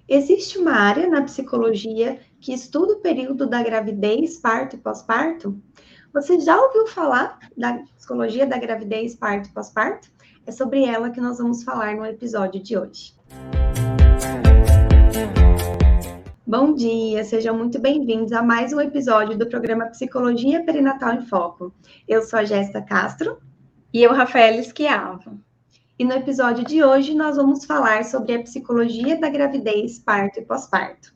Existe uma área na psicologia que estuda o período da gravidez, parto e pós-parto? Você já ouviu falar da psicologia da gravidez, parto e pós-parto? É sobre ela que nós vamos falar no episódio de hoje. Bom dia, sejam muito bem-vindos a mais um episódio do programa Psicologia Perinatal em Foco. Eu sou a Jéssica Castro. E eu, Rafaela Schiavo. E no episódio de hoje nós vamos falar sobre a psicologia da gravidez, parto e pós-parto.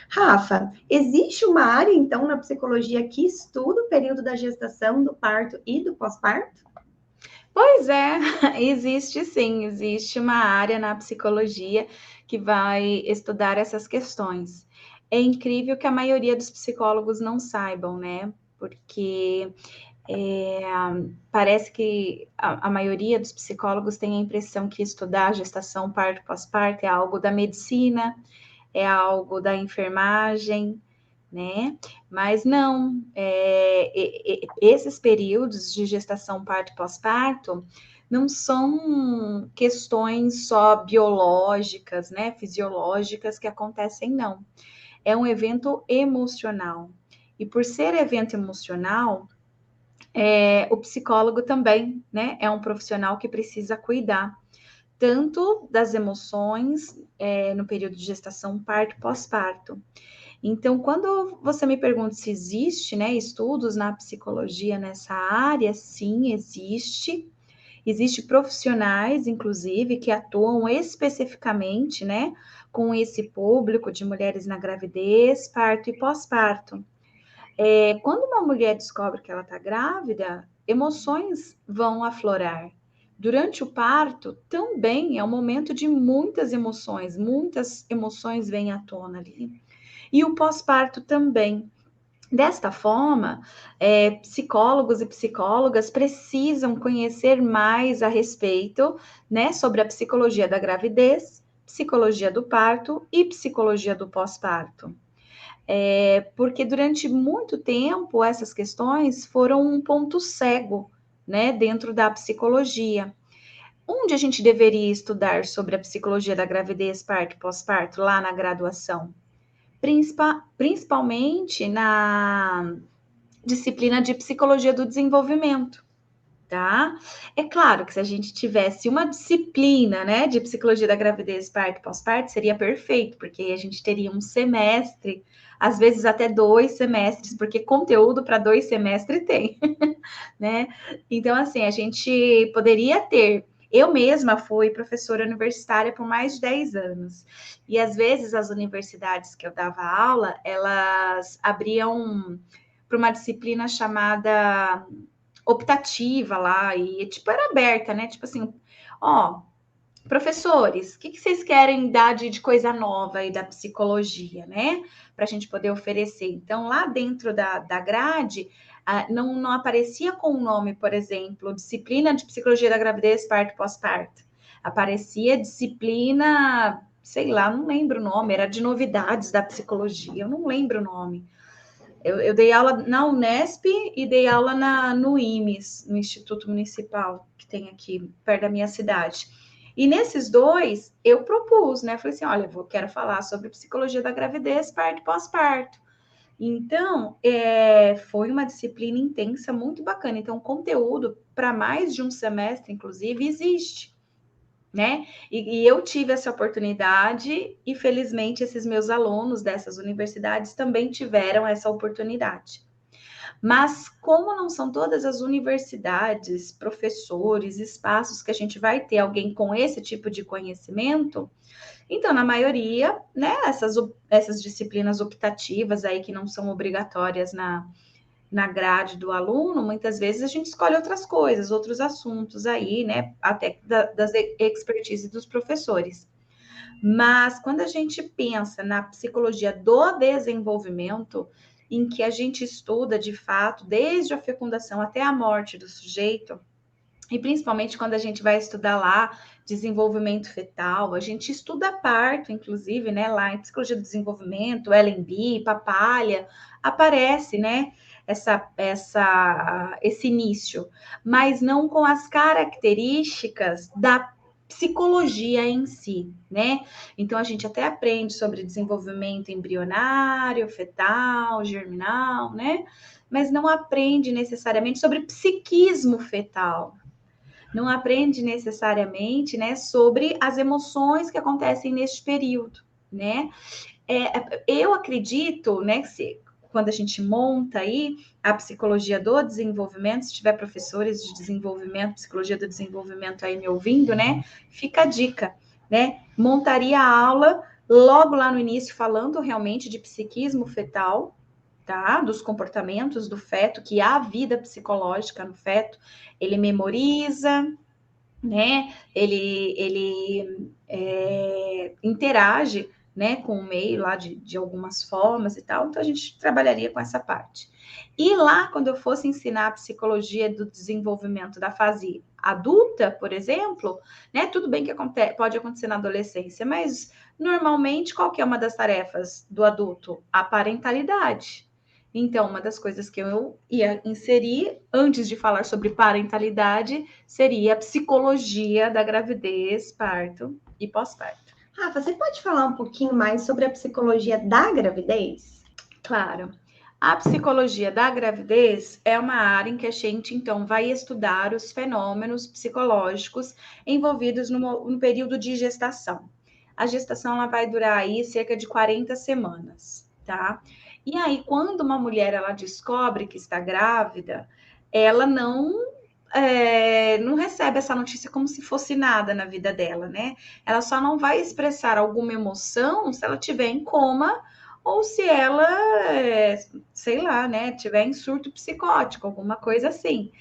Rafa, existe uma área, então, na psicologia que estuda o período da gestação, do parto e do pós-parto? Pois é, existe sim, existe uma área na psicologia que vai estudar essas questões. É incrível que a maioria dos psicólogos não saibam, né? Porque parece que a maioria dos psicólogos tem a impressão que estudar gestação, parto, pós-parto é algo da medicina, é algo da enfermagem, né? Mas não, esses períodos de gestação, parto e pós-parto não são questões só biológicas, né, fisiológicas que acontecem, não. É um evento emocional. E por ser evento emocional, o psicólogo também, né, é um profissional que precisa cuidar tanto das emoções no período de gestação, parto e pós-parto. Então, quando você me pergunta se existe, né, estudos na psicologia nessa área, sim, existe. Existe profissionais, inclusive, que atuam especificamente, né, com esse público de mulheres na gravidez, parto e pós-parto. Quando uma mulher descobre que ela está grávida, emoções vão aflorar. Durante o parto, também é um momento de muitas emoções vêm à tona ali. E o pós-parto também. Desta forma, psicólogos e psicólogas precisam conhecer mais a respeito, né, sobre a psicologia da gravidez, psicologia do parto e psicologia do pós-parto. Porque durante muito tempo essas questões foram um ponto cego, né, dentro da psicologia. Onde a gente deveria estudar sobre a psicologia da gravidez, parto e pós-parto? Lá na graduação. Principalmente na disciplina de psicologia do desenvolvimento, tá? É claro que se a gente tivesse uma disciplina, né, de psicologia da gravidez, parto e pós-parto, seria perfeito, porque a gente teria um semestre, às vezes até 2 semestres, porque conteúdo para 2 semestres tem, né? Então, assim, a gente poderia ter. Eu mesma fui professora universitária por mais de 10 anos. E às vezes as universidades que eu dava aula, elas abriam para uma disciplina chamada optativa lá, e tipo, era aberta, né? Tipo assim, ó, professores, o que vocês querem dar de coisa nova aí da psicologia, né? Para a gente poder oferecer. Então, lá dentro da grade, não aparecia com o nome, por exemplo, disciplina de psicologia da gravidez, parto e pós-parto. Aparecia disciplina, sei lá, não lembro o nome, era de novidades da psicologia, eu não lembro o nome. Eu dei aula na Unesp e dei aula no IMES, no Instituto Municipal, que tem aqui perto da minha cidade. E nesses dois, eu propus, né? Falei assim, olha, quero falar sobre psicologia da gravidez, parto e pós-parto. Então, foi uma disciplina intensa, muito bacana. Então, conteúdo para mais de um semestre, inclusive, existe, né? E eu tive essa oportunidade e, felizmente, esses meus alunos dessas universidades também tiveram essa oportunidade. Mas, como não são todas as universidades, professores, espaços que a gente vai ter alguém com esse tipo de conhecimento, então, na maioria, né, essas disciplinas optativas aí que não são obrigatórias na grade do aluno, muitas vezes a gente escolhe outras coisas, outros assuntos aí, né, até das expertise dos professores. Mas quando a gente pensa na psicologia do desenvolvimento, em que a gente estuda de fato, desde a fecundação até a morte do sujeito, e principalmente quando a gente vai estudar lá desenvolvimento fetal, a gente estuda parto, inclusive, né, lá em psicologia do desenvolvimento, LMB, Papalha, aparece, né, esse início, mas não com as características da psicologia em si, né? Então, a gente até aprende sobre desenvolvimento embrionário, fetal, germinal, né? Mas não aprende necessariamente sobre psiquismo fetal. Não aprende necessariamente, né, sobre as emoções que acontecem neste período, né? Eu acredito, né, que quando a gente monta aí a psicologia do desenvolvimento, se tiver professores de desenvolvimento, psicologia do desenvolvimento aí me ouvindo, né, fica a dica, né? Montaria a aula logo lá no início falando realmente de psiquismo fetal, tá? Dos comportamentos do feto, que há vida psicológica no feto, ele memoriza, né? Ele interage, né, com o meio lá de algumas formas e tal, então a gente trabalharia com essa parte. E lá, quando eu fosse ensinar a psicologia do desenvolvimento da fase adulta, por exemplo, né, tudo bem que pode acontecer na adolescência, mas normalmente qual que é uma das tarefas do adulto? A parentalidade. Então, uma das coisas que eu ia inserir, antes de falar sobre parentalidade, seria a psicologia da gravidez, parto e pós-parto. Rafa, você pode falar um pouquinho mais sobre a psicologia da gravidez? Claro. A psicologia da gravidez é uma área em que a gente, então, vai estudar os fenômenos psicológicos envolvidos no período de gestação. A gestação ela vai durar aí cerca de 40 semanas, tá? E aí, quando uma mulher ela descobre que está grávida, ela não recebe essa notícia como se fosse nada na vida dela, né? Ela só não vai expressar alguma emoção se ela tiver em coma ou se ela, sei lá, né, tiver em surto psicótico, alguma coisa assim,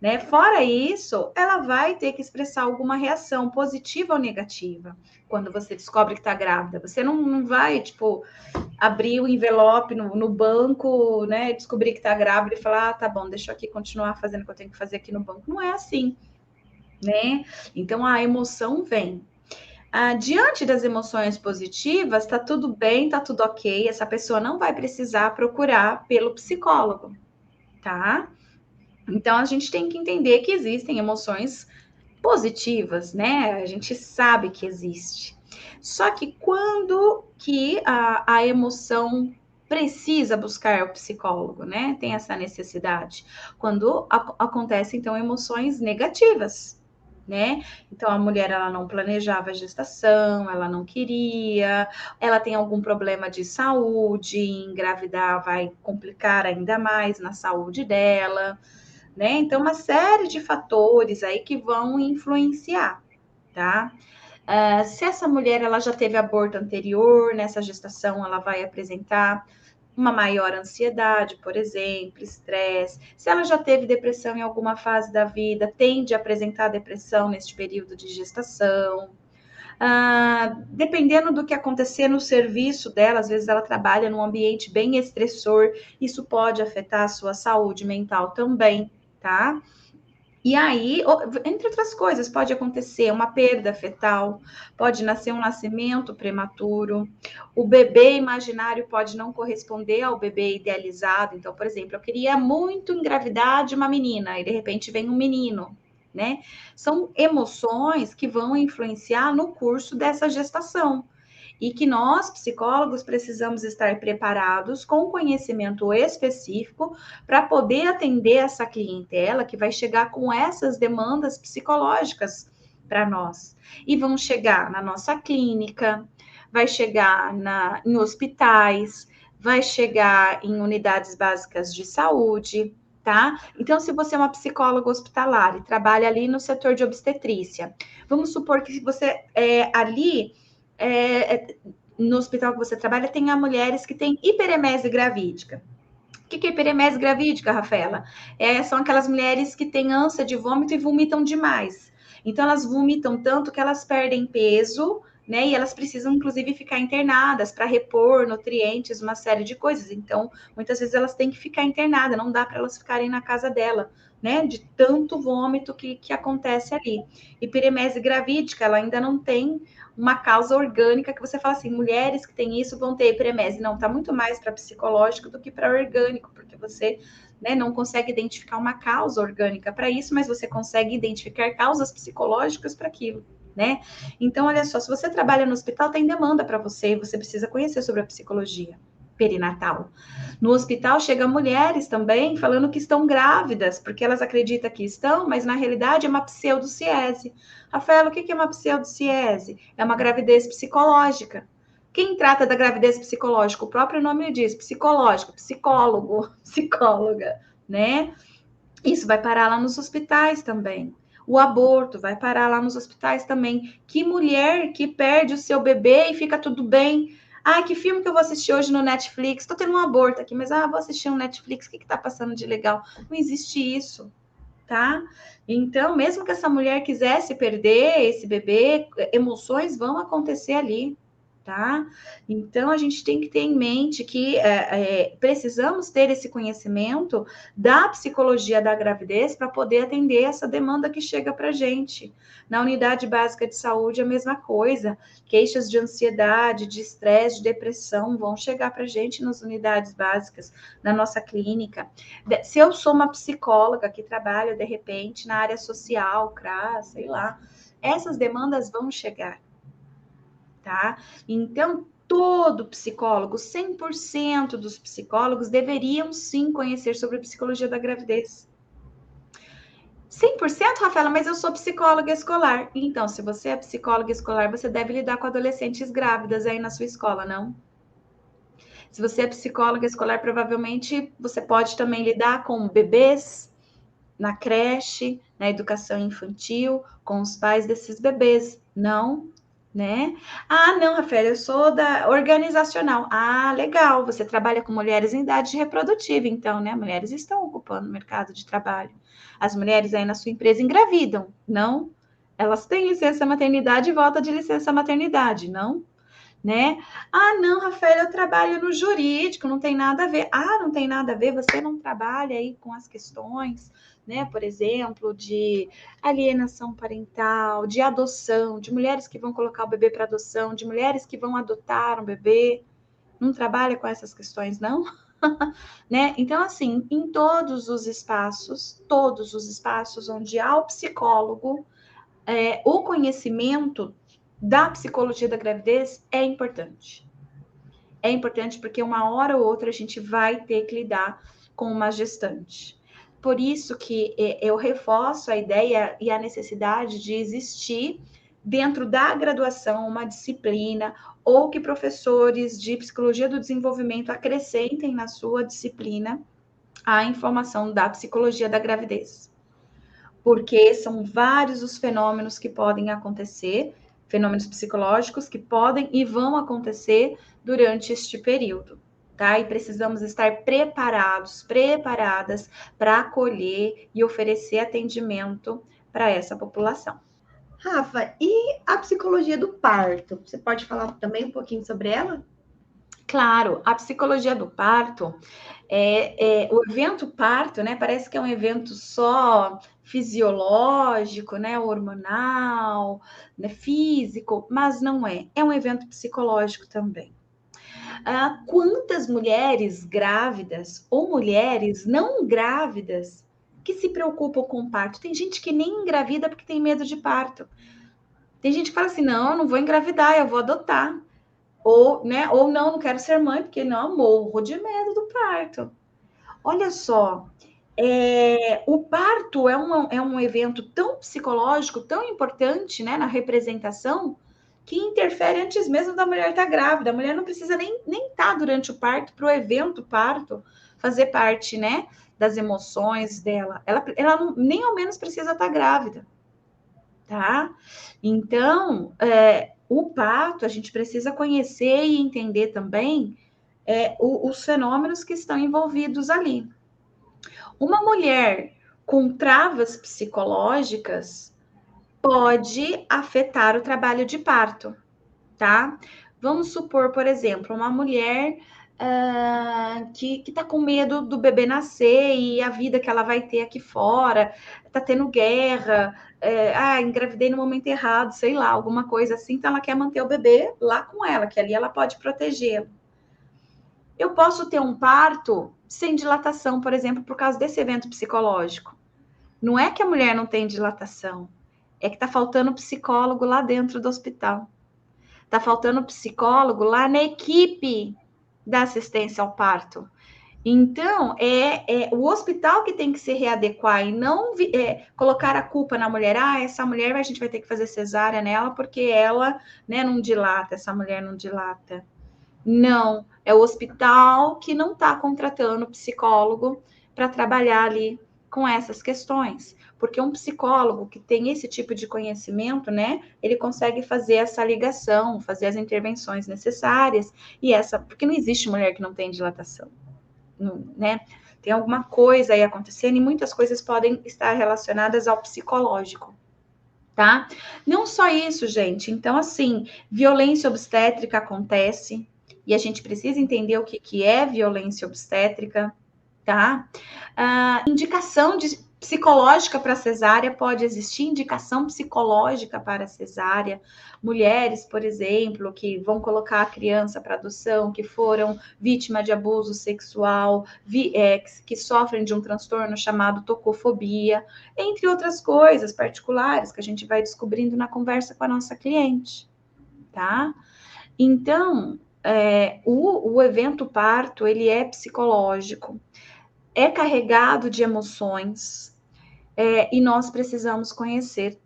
né? Fora isso, ela vai ter que expressar alguma reação positiva ou negativa quando você descobre que está grávida. Você não vai, tipo, abrir o envelope no banco, né, descobrir que está grávida e falar, tá bom, deixa eu aqui continuar fazendo o que eu tenho que fazer aqui no banco. Não é assim, né? Então, a emoção vem. Diante das emoções positivas, tá tudo bem, tá tudo ok, essa pessoa não vai precisar procurar pelo psicólogo, tá? Então, a gente tem que entender que existem emoções positivas, né? A gente sabe que existe. Só que quando que a emoção precisa buscar o psicólogo, né? Tem essa necessidade. Quando acontecem, então, emoções negativas, né? Então, a mulher, ela não planejava a gestação, ela não queria, ela tem algum problema de saúde, engravidar vai complicar ainda mais na saúde dela, né? Então, uma série de fatores aí que vão influenciar, tá? Se essa mulher ela já teve aborto anterior, nessa gestação ela vai apresentar uma maior ansiedade, por exemplo, estresse. Se ela já teve depressão em alguma fase da vida, tende a apresentar depressão neste período de gestação. Dependendo do que acontecer no serviço dela, às vezes ela trabalha num ambiente bem estressor, isso pode afetar a sua saúde mental também, tá? E aí, entre outras coisas, pode acontecer uma perda fetal, pode nascer um nascimento prematuro, o bebê imaginário pode não corresponder ao bebê idealizado. Então, por exemplo, eu queria muito engravidar de uma menina e de repente vem um menino, né? São emoções que vão influenciar no curso dessa gestação e que nós, psicólogos, precisamos estar preparados com conhecimento específico para poder atender essa clientela que vai chegar com essas demandas psicológicas para nós. E vão chegar na nossa clínica, vai chegar em hospitais, vai chegar em unidades básicas de saúde, tá? Então, se você é uma psicóloga hospitalar e trabalha ali no setor de obstetrícia, vamos supor que você ali no hospital que você trabalha, tem mulheres que têm hiperemese gravídica. O que é hiperemese gravídica, Rafaela? São aquelas mulheres que têm ânsia de vômito e vomitam demais. Então, elas vomitam tanto que elas perdem peso, né? E elas precisam, inclusive, ficar internadas para repor nutrientes, uma série de coisas. Então, muitas vezes elas têm que ficar internadas, não dá para elas ficarem na casa dela, né? De tanto vômito que acontece ali. Hiperemese gravídica, ela ainda não tem uma causa orgânica que você fala assim, mulheres que têm isso vão ter hiperemese. Não, tá muito mais para psicológico do que para orgânico, porque você, né, não consegue identificar uma causa orgânica para isso, mas você consegue identificar causas psicológicas para aquilo. né? Então, olha só, se você trabalha no hospital, tem demanda para você, e você precisa conhecer sobre a psicologia perinatal. No hospital chegam mulheres também falando que estão grávidas, porque elas acreditam que estão, mas na realidade é uma pseudociese. Rafaela, o que é uma pseudociese? É uma gravidez psicológica. Quem trata da gravidez psicológica? O próprio nome diz, psicológico, psicólogo, psicóloga, né? Isso vai parar lá nos hospitais também. O aborto vai parar lá nos hospitais também. Que mulher que perde o seu bebê e fica tudo bem? Ah, que filme que eu vou assistir hoje no Netflix? Tô tendo um aborto aqui, mas vou assistir um Netflix. O que tá passando de legal? Não existe isso, tá? Então, mesmo que essa mulher quisesse perder esse bebê, emoções vão acontecer ali, tá? Então, a gente tem que ter em mente que precisamos ter esse conhecimento da psicologia da gravidez para poder atender essa demanda que chega para a gente. Na unidade básica de saúde, a mesma coisa. Queixas de ansiedade, de estresse, de depressão vão chegar para a gente nas unidades básicas, na nossa clínica. Se eu sou uma psicóloga que trabalha, de repente, na área social, CRAS, sei lá, essas demandas vão chegar, tá? Então, todo psicólogo, 100% dos psicólogos deveriam sim conhecer sobre a psicologia da gravidez. 100%, Rafaela, mas eu sou psicóloga escolar. Então, se você é psicóloga escolar, você deve lidar com adolescentes grávidas aí na sua escola, não? Se você é psicóloga escolar, provavelmente você pode também lidar com bebês na creche, na educação infantil, com os pais desses bebês, não? Né? Ah, não, Rafael, eu sou da organizacional. Ah, legal, você trabalha com mulheres em idade reprodutiva, então, né? Mulheres estão ocupando o mercado de trabalho. As mulheres aí na sua empresa engravidam, não? Elas têm licença maternidade e volta de licença maternidade, não? Né? Ah, não, Rafael, eu trabalho no jurídico, não tem nada a ver. Ah, não tem nada a ver, você não trabalha aí com as questões, né? Por exemplo, de alienação parental, de adoção, de mulheres que vão colocar o bebê para adoção, de mulheres que vão adotar um bebê. Não trabalha com essas questões, não? Né? Então, assim, em todos os espaços onde há o psicólogo, o conhecimento da psicologia da gravidez é importante. É importante porque uma hora ou outra a gente vai ter que lidar com uma gestante. Por isso que eu reforço a ideia e a necessidade de existir dentro da graduação uma disciplina ou que professores de psicologia do desenvolvimento acrescentem na sua disciplina a informação da psicologia da gravidez. Porque são vários os fenômenos que podem acontecer, fenômenos psicológicos que podem e vão acontecer durante este período, tá? E precisamos estar preparadas para acolher e oferecer atendimento para essa população. Rafa, e a psicologia do parto? Você pode falar também um pouquinho sobre ela? Claro, a psicologia do parto, o evento parto, né? Parece que é um evento só fisiológico, né? Hormonal, né? Físico, mas não é. É um evento psicológico também. Quantas mulheres grávidas ou mulheres não grávidas que se preocupam com o parto? Tem gente que nem engravida porque tem medo de parto. Tem gente que fala assim: não, eu não vou engravidar, eu vou adotar. Ou, né, ou não quero ser mãe, porque não, morro de medo do parto. Olha só, o parto é um evento tão psicológico, tão importante, né, na representação, que interfere antes mesmo da mulher estar grávida. A mulher não precisa nem estar durante o parto, para o evento parto fazer parte, né, das emoções dela. Ela não, nem ao menos precisa estar grávida, tá? Então, o parto, a gente precisa conhecer e entender também os fenômenos que estão envolvidos ali. Uma mulher com travas psicológicas pode afetar o trabalho de parto, tá? Vamos supor, por exemplo, uma mulher que está com medo do bebê nascer e a vida que ela vai ter aqui fora, está tendo guerra, engravidei no momento errado, sei lá, alguma coisa assim, então ela quer manter o bebê lá com ela, que ali ela pode protegê-lo. Eu posso ter um parto sem dilatação, por exemplo, por causa desse evento psicológico. Não é que a mulher não tem dilatação, É que tá faltando psicólogo lá dentro do hospital. Tá faltando psicólogo lá na equipe da assistência ao parto. Então, é o hospital que tem que se readequar e não colocar a culpa na mulher. Ah, essa mulher a gente vai ter que fazer cesárea nela porque ela, né, não dilata, essa mulher não dilata. Não, é o hospital que não está contratando psicólogo para trabalhar ali com essas questões. Porque um psicólogo que tem esse tipo de conhecimento, né, ele consegue fazer essa ligação, fazer as intervenções necessárias, porque não existe mulher que não tem dilatação, né? Tem alguma coisa aí acontecendo e muitas coisas podem estar relacionadas ao psicológico, tá? Não só isso, gente. Então, assim, violência obstétrica acontece e a gente precisa entender o que é violência obstétrica, tá? Indicação psicológica para cesárea, pode existir indicação psicológica para cesárea. Mulheres, por exemplo, que vão colocar a criança para adoção, que foram vítima de abuso sexual, que sofrem de um transtorno chamado tocofobia, entre outras coisas particulares que a gente vai descobrindo na conversa com a nossa cliente, tá? Então, o evento parto, ele é psicológico, é carregado de emoções, e nós precisamos conhecer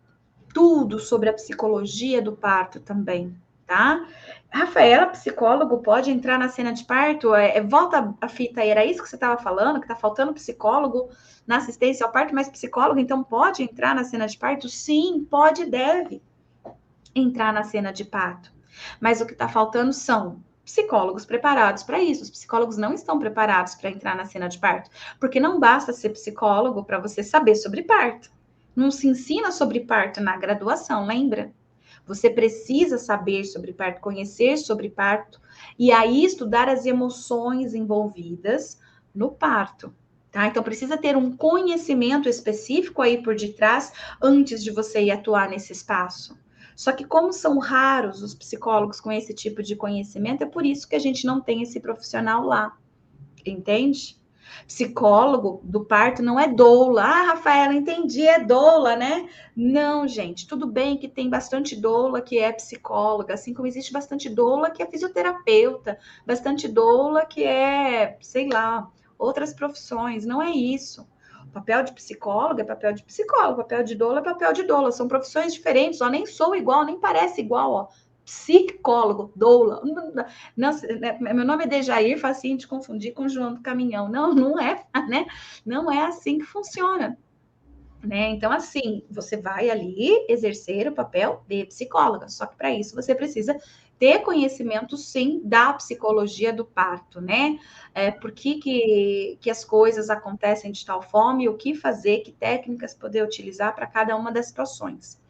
tudo sobre a psicologia do parto também, tá? Rafaela, psicólogo, pode entrar na cena de parto? Volta a fita aí, era isso que você estava falando, que tá faltando psicólogo na assistência ao parto, mas psicólogo, então pode entrar na cena de parto? Sim, pode e deve entrar na cena de parto. Mas o que está faltando são psicólogos preparados para isso. Os psicólogos não estão preparados para entrar na cena de parto, porque não basta ser psicólogo para você saber sobre parto. Não se ensina sobre parto na graduação, lembra? Você precisa saber sobre parto, conhecer sobre parto, e aí estudar as emoções envolvidas no parto. Tá? Então, precisa ter um conhecimento específico aí por detrás antes de você ir atuar nesse espaço. Só que, como são raros os psicólogos com esse tipo de conhecimento, é por isso que a gente não tem esse profissional lá. Entende? Psicólogo do parto não é doula. Ah, Rafaela, entendi, é doula, né? Não, gente, tudo bem que tem bastante doula que é psicóloga, assim como existe bastante doula que é fisioterapeuta, bastante doula que é, sei lá, outras profissões. Não é isso. O papel de psicólogo é papel de psicólogo, papel de doula é papel de doula. São profissões diferentes, ó, nem sou igual, nem parece igual, ó. Psicólogo, doula. Não, meu nome é Dejair, facinho de confundir com João do Caminhão. Não, não é, né? Não é assim que funciona. Né? Então, assim, você vai ali exercer o papel de psicóloga, só que para isso você precisa ter conhecimento, sim, da psicologia do parto, né? Por que as coisas acontecem de tal forma e o que fazer, que técnicas poder utilizar para cada uma das situações.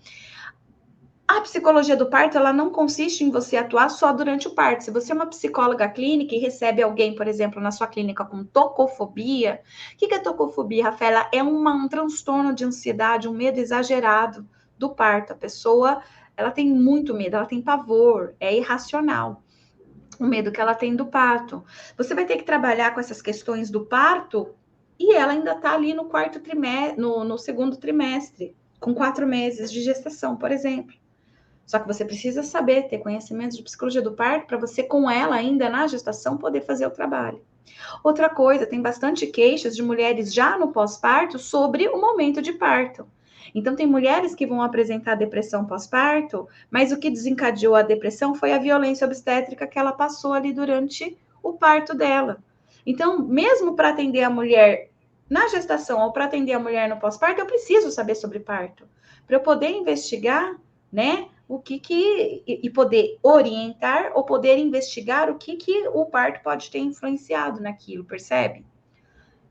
A psicologia do parto, ela não consiste em você atuar só durante o parto. Se você é uma psicóloga clínica e recebe alguém, por exemplo, na sua clínica com tocofobia, o que é tocofobia, Rafaela? É um transtorno de ansiedade, um medo exagerado do parto. A pessoa, ela tem muito medo, ela tem pavor, é irracional o medo que ela tem do parto. Você vai ter que trabalhar com essas questões do parto e ela ainda está ali no quarto trimestre, no segundo trimestre, com 4 meses de gestação, por exemplo. Só que você precisa saber, ter conhecimentos de psicologia do parto para você, com ela ainda na gestação, poder fazer o trabalho. Outra coisa, tem bastante queixas de mulheres já no pós-parto sobre o momento de parto. Então, tem mulheres que vão apresentar depressão pós-parto, mas o que desencadeou a depressão foi a violência obstétrica que ela passou ali durante o parto dela. Então, mesmo para atender a mulher na gestação ou para atender a mulher no pós-parto, eu preciso saber sobre parto, para eu poder investigar, né? E poder orientar ou poder investigar o que o parto pode ter influenciado naquilo, percebe?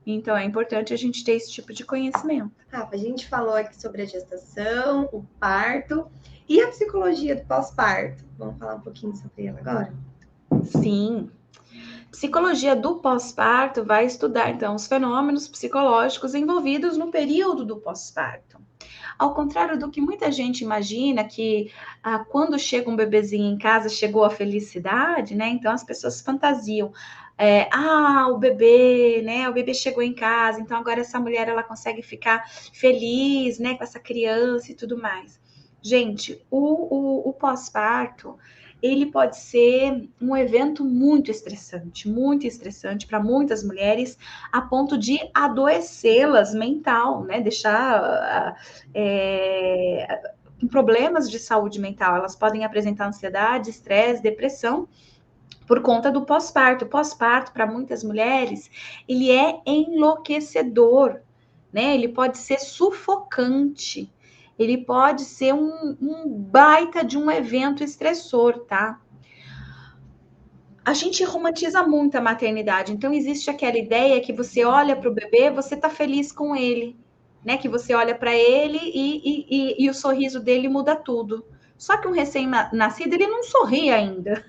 Então, é importante a gente ter esse tipo de conhecimento. Rafa, a gente falou aqui sobre a gestação, o parto e a psicologia do pós-parto. Vamos falar um pouquinho sobre ela agora? Sim. Psicologia do pós-parto vai estudar, então, os fenômenos psicológicos envolvidos no período do pós-parto. Ao contrário do que muita gente imagina, que quando chega um bebezinho em casa, chegou a felicidade, né? Então as pessoas fantasiam. O bebê, né? O bebê chegou em casa, então agora essa mulher ela consegue ficar feliz, né? Com essa criança e tudo mais. Gente, o pós-parto, ele pode ser um evento muito estressante para muitas mulheres, a ponto de adoecê-las mental, né? Deixar com problemas de saúde mental. Elas podem apresentar ansiedade, estresse, depressão por conta do pós-parto. O pós-parto, para muitas mulheres, ele é enlouquecedor, né? Ele pode ser sufocante, ele pode ser um baita de um evento estressor, tá? A gente romantiza muito a maternidade, então existe aquela ideia que você olha para o bebê, você tá feliz com ele, né? Que você olha para ele e o sorriso dele muda tudo. Só que um recém-nascido, ele não sorri ainda.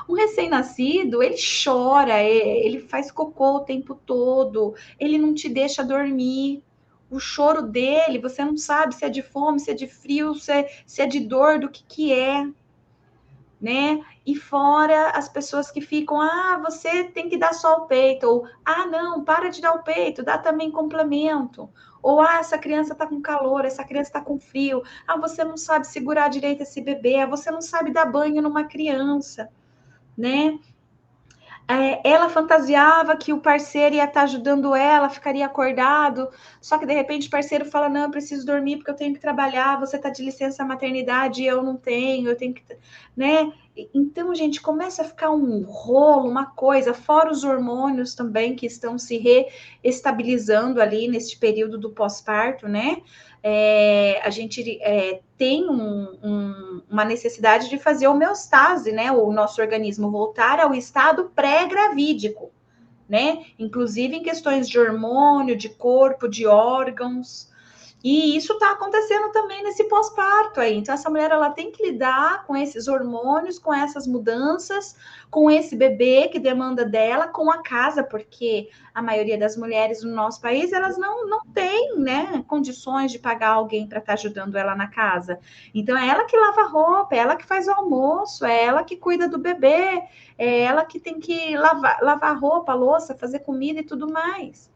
Um recém-nascido, ele chora, ele faz cocô o tempo todo, ele não te deixa dormir. O choro dele, você não sabe se é de fome, se é de frio, se é de dor, do que é, né? E fora as pessoas que ficam, você tem que dar só o peito, ou, não, para de dar o peito, dá também complemento. Ou, essa criança tá com calor, essa criança tá com frio. Você não sabe segurar direito esse bebê, você não sabe dar banho numa criança, né? Ela fantasiava que o parceiro ia estar ajudando ela, ficaria acordado, só que de repente o parceiro fala, não, eu preciso dormir porque eu tenho que trabalhar, você está de licença maternidade e eu não tenho, eu tenho que, né? Então, gente, começa a ficar um rolo, uma coisa, fora os hormônios também que estão se reestabilizando ali nesse período do pós-parto, né? A gente tem uma necessidade de fazer homeostase, né? O nosso organismo voltar ao estado pré-gravídico, né? Inclusive em questões de hormônio, de corpo, de órgãos. E isso está acontecendo também nesse pós-parto aí. Então, essa mulher ela tem que lidar com esses hormônios, com essas mudanças, com esse bebê que demanda dela, com a casa, porque a maioria das mulheres no nosso país elas não têm, né, condições de pagar alguém para estar ajudando ela na casa. Então, é ela que lava a roupa, é ela que faz o almoço, é ela que cuida do bebê, é ela que tem que lavar a roupa, a louça, fazer comida e tudo mais.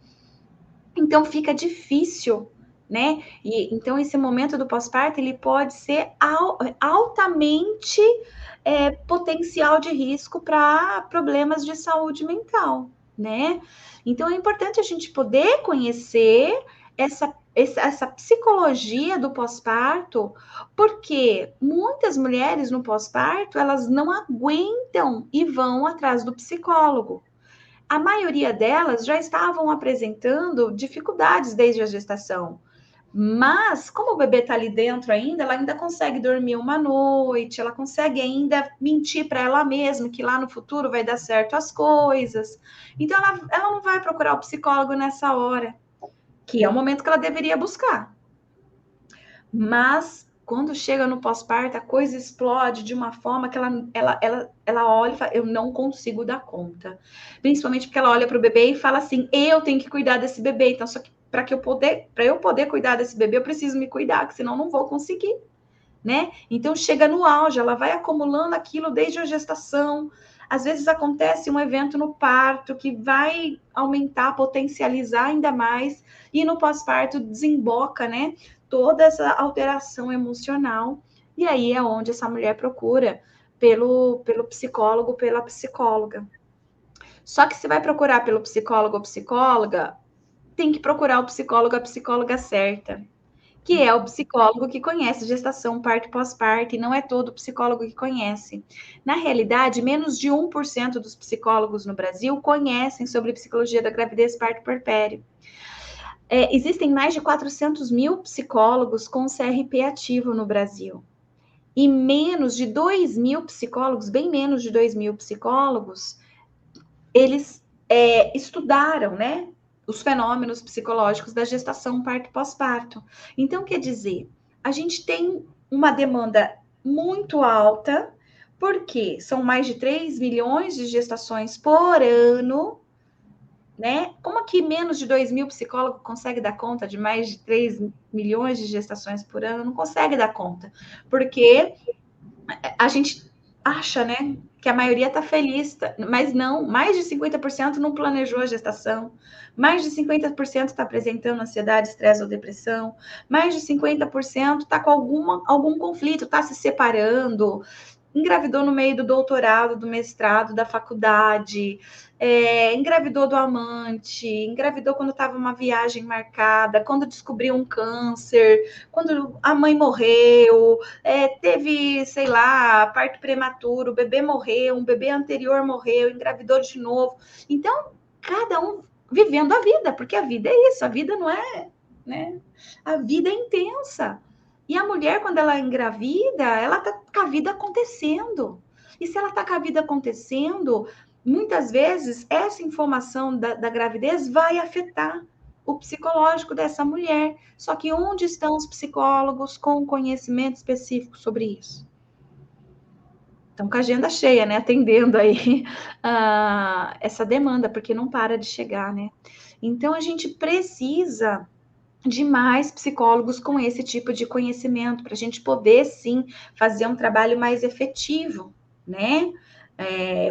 Então, fica difícil, né? E então esse momento do pós-parto ele pode ser altamente potencial de risco para problemas de saúde mental, né? Então é importante a gente poder conhecer essa psicologia do pós-parto, porque muitas mulheres no pós-parto elas não aguentam e vão atrás do psicólogo. A maioria delas já estavam apresentando dificuldades desde a gestação. Mas, como o bebê está ali dentro ainda, ela ainda consegue dormir uma noite, ela consegue ainda mentir para ela mesma que lá no futuro vai dar certo as coisas. Então, ela não vai procurar o psicólogo nessa hora, que é o momento que ela deveria buscar. Mas, quando chega no pós-parto, a coisa explode de uma forma que ela olha e fala, eu não consigo dar conta. Principalmente porque ela olha para o bebê e fala assim, eu tenho que cuidar desse bebê. Então, só que para eu poder cuidar desse bebê, eu preciso me cuidar, que senão eu não vou conseguir, né? Então, chega no auge, ela vai acumulando aquilo desde a gestação. Às vezes acontece um evento no parto que vai aumentar, potencializar ainda mais, e no pós-parto desemboca, né? Toda essa alteração emocional. E aí é onde essa mulher procura pelo psicólogo, pela psicóloga. Só que se vai procurar pelo psicólogo ou psicóloga, tem que procurar o psicólogo, a psicóloga certa, que é o psicólogo que conhece gestação, parto e pós-parto, e não é todo psicólogo que conhece. Na realidade, menos de 1% dos psicólogos no Brasil conhecem sobre psicologia da gravidez, parto e puerpério. Existem mais de 400 mil psicólogos com CRP ativo no Brasil. E menos de 2 mil psicólogos, bem menos de 2 mil psicólogos, eles estudaram, né, os fenômenos psicológicos da gestação, parto e pós-parto. Então, quer dizer, a gente tem uma demanda muito alta, porque são mais de 3 milhões de gestações por ano, né? Como que menos de 2 mil psicólogos consegue dar conta de mais de 3 milhões de gestações por ano? Não consegue dar conta, porque acha, né, que a maioria está feliz, mas não, mais de 50% não planejou a gestação, mais de 50% está apresentando ansiedade, estresse ou depressão, mais de 50% está com algum conflito, está se separando, engravidou no meio do doutorado, do mestrado, da faculdade, engravidou do amante, engravidou quando estava uma viagem marcada, quando descobriu um câncer, quando a mãe morreu, teve, sei lá, parto prematuro, o bebê morreu, um bebê anterior morreu, engravidou de novo. Então, cada um vivendo a vida, porque a vida é isso, a vida não é, né? A vida é intensa. E a mulher, quando ela engravida, ela tá com a vida acontecendo. E se ela tá com a vida acontecendo, muitas vezes essa informação da gravidez vai afetar o psicológico dessa mulher. Só que onde estão os psicólogos com conhecimento específico sobre isso? Estão com a agenda cheia, né? Atendendo aí essa demanda, porque não para de chegar, né? Então, a gente precisa de mais psicólogos com esse tipo de conhecimento, para a gente poder, sim, fazer um trabalho mais efetivo, né?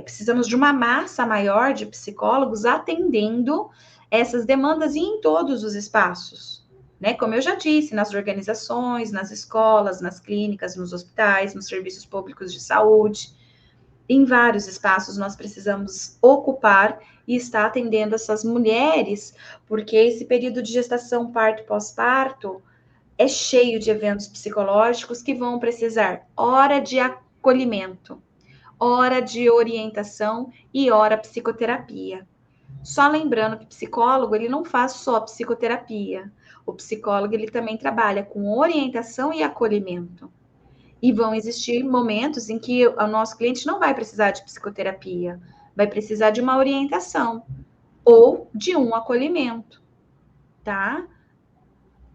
Precisamos de uma massa maior de psicólogos atendendo essas demandas e em todos os espaços, né? Como eu já disse, nas organizações, nas escolas, nas clínicas, nos hospitais, nos serviços públicos de saúde. Em vários espaços nós precisamos ocupar e estar atendendo essas mulheres, porque esse período de gestação, parto e pós-parto é cheio de eventos psicológicos que vão precisar hora de acolhimento, hora de orientação e hora psicoterapia. Só lembrando que psicólogo, ele não faz só psicoterapia. O psicólogo, ele também trabalha com orientação e acolhimento. E vão existir momentos em que o nosso cliente não vai precisar de psicoterapia, vai precisar de uma orientação ou de um acolhimento, tá?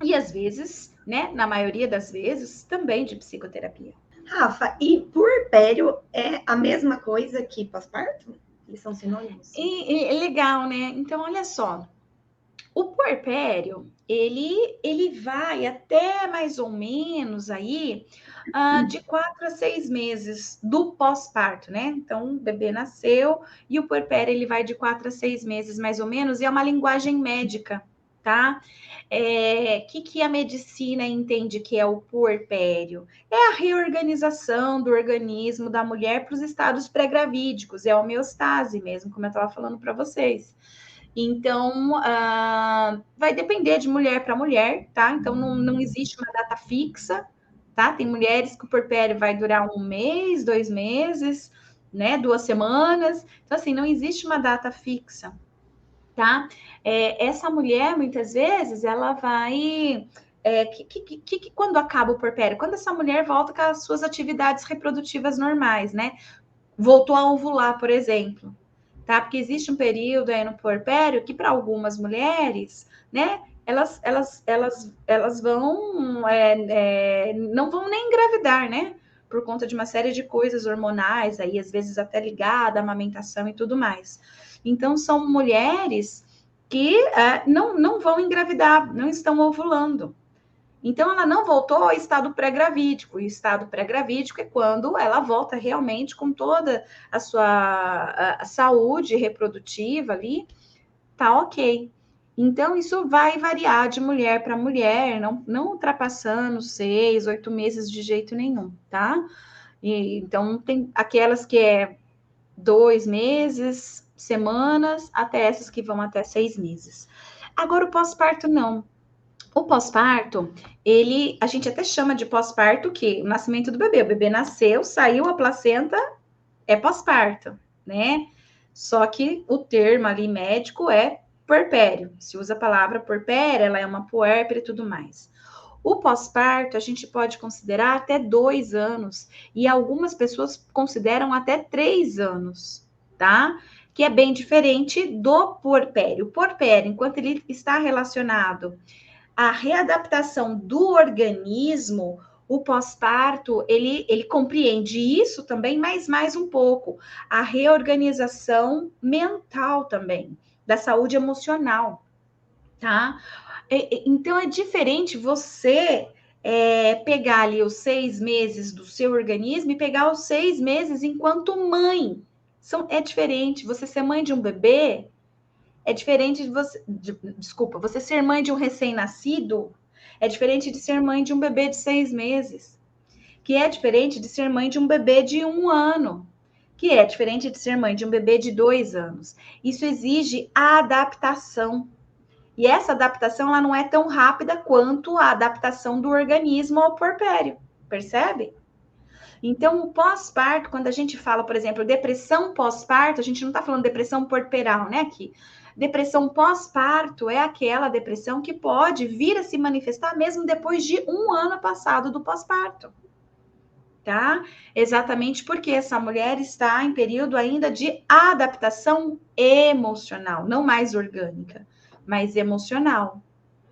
E às vezes, né, na maioria das vezes, também de psicoterapia. Rafa, e puerpério é a mesma coisa que pós-parto? Eles são sinônimos? E legal, né? Então, olha só. O puerpério, ele vai até mais ou menos aí de 4 a 6 meses do pós-parto, né? Então, o bebê nasceu e o puerpério, ele vai de 4 a 6 meses mais ou menos, e é uma linguagem médica, tá? Que a medicina entende que é o puerpério? É a reorganização do organismo da mulher para os estados pré-gravídicos, é a homeostase mesmo, como eu estava falando para vocês. Então, vai depender de mulher para mulher, tá? Então, não existe uma data fixa, tá? Tem mulheres que o puerpério vai durar 1 mês, 2 meses, né? 2 semanas. Então, assim, não existe uma data fixa, tá? Essa mulher, muitas vezes, ela vai... quando acaba o puerpério? Quando essa mulher volta com as suas atividades reprodutivas normais, né? Voltou a ovular, por exemplo. Tá? Porque existe um período aí no puerpério que, para algumas mulheres, né, elas vão, não vão nem engravidar, né? Por conta de uma série de coisas hormonais, aí, às vezes até ligada à amamentação e tudo mais. Então, são mulheres que não vão engravidar, não estão ovulando. Então, ela não voltou ao estado pré-gravídico. E o estado pré-gravídico é quando ela volta realmente com toda a sua saúde reprodutiva ali, tá ok. Então, isso vai variar de mulher para mulher, não ultrapassando 6, 8 meses de jeito nenhum, tá? Então, tem aquelas que 2 meses, semanas, até essas que vão até 6 meses. Agora, o pós-parto, não. O pós-parto, a gente até chama de pós-parto que o nascimento do bebê. O bebê nasceu, saiu a placenta, é pós-parto, né? Só que o termo ali médico é puerpério. Se usa a palavra puerpério, ela é uma puérpera e tudo mais. O pós-parto, a gente pode considerar até 2 anos, e algumas pessoas consideram até 3 anos, tá? Que é bem diferente do puerpério. O puerpério, enquanto ele está relacionado a readaptação do organismo, o pós-parto, ele compreende isso também, mas mais um pouco. A reorganização mental também, da saúde emocional, tá? Então, é diferente você pegar ali os 6 meses do seu organismo e pegar os 6 meses enquanto mãe. É diferente. Você ser mãe de um bebê é diferente de você. Desculpa, você ser mãe de um recém-nascido é diferente de ser mãe de um bebê de 6 meses. Que é diferente de ser mãe de um bebê de 1 ano. Que é diferente de ser mãe de um bebê de 2 anos. Isso exige a adaptação. E essa adaptação ela não é tão rápida quanto a adaptação do organismo ao puerpério, percebe? Então, o pós-parto, quando a gente fala, por exemplo, depressão pós-parto, a gente não está falando depressão puerperal, né? Aqui. Depressão pós-parto é aquela depressão que pode vir a se manifestar mesmo depois de 1 ano passado do pós-parto. Tá? Exatamente porque essa mulher está em período ainda de adaptação emocional, não mais orgânica, mas emocional,